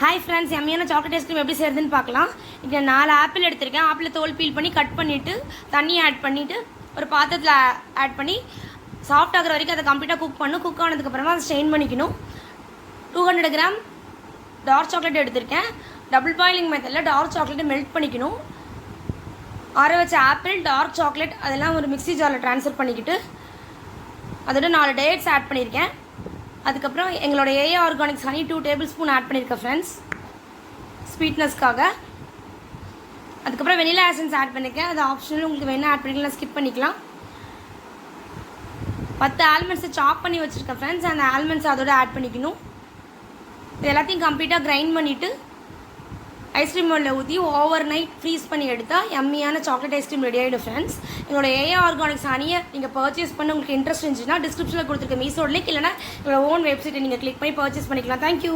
Hi friends, எம்மியான chocolate ice cream எப்படி செய்யறதுன்னு பார்க்கலாம். இங்கே 4 ஆப்பிள் எடுத்திருக்கேன். ஆப்பிள் தோல் பீல் பண்ணி கட் பண்ணிவிட்டு தண்ணி ஆட் பண்ணிவிட்டு ஒரு பாத்திரத்தில் ஆட் பண்ணி சாஃப்ட் ஆகிற வரைக்கும் அதை கம்ப்ளீட்டாக குக் ஆனதுக்கப்புறமா அதை ஸ்ட்ரெயின் பண்ணிக்கணும். 200 கிராம் டார்க் சாக்லேட் எடுத்திருக்கேன். டபுள் பாயிலிங் மெத்தடில் டார்க் சாக்லேட்டை மெல்ட் பண்ணிக்கணும். ஆற வச்ச ஆப்பிள், டார்க் சாக்லேட் அதெல்லாம் ஒரு மிக்ஸி ஜாரில் ட்ரான்ஸ்ஃபர் பண்ணிக்கிட்டு அதோட 4 டேட்ஸ் ஆட் பண்ணியிருக்கேன். அதுக்கப்புறம் எங்களோட AA organics honey 2 tablespoon add பண்ணியிருக்கேன் ஃப்ரெண்ட்ஸ், ஸ்வீட்னஸ்க்காக. அதுக்கப்புறம் வெனிலா எசன்ஸ் ஆட் பண்ணியிருக்கேன். அது ஆப்ஷனல், உங்களுக்கு வேணால் ஆட் பண்ணிக்கலாம், ஸ்கிப் பண்ணிக்கலாம். 10 ஆல்மண்ட்ஸை சாப் பண்ணி வச்சுருக்கேன் ஃப்ரெண்ட்ஸ். அந்த ஆல்மண்ட்ஸ் அதோட ஆட் பண்ணிக்கணும். இது எல்லாத்தையும் கம்ப்ளீட்டாக கிரைண்ட் பண்ணிவிட்டு ஐஸ்கிரீம் மோல்டில் ஊற்றி ஓவர் நைட் ஃப்ரீஸ் பண்ணி எடுத்தால் எம்மியான சாக்லேட் ஐஸ்கிரீம் ரெடி ஆகிடும் ஃப்ரெண்ட்ஸ். எங்களோட ஏஏ ஆர்கானிக்ஸ் ஹனியை நீங்கள் பர்ச்சேஸ் பண்ண உங்களுக்கு இன்ட்ரெஸ்ட் இருந்துச்சுன்னா டிஸ்கிரிப்ஷனில் கொடுத்துருக்க மீஷோ லிங்க், இல்லைனா எங்களோட ஓன் வெப்சைட்டை நீங்கள் கிளிக் பண்ணி பர்ச்சேஸ் பண்ணிக்கலாம். தேங்க்யூ.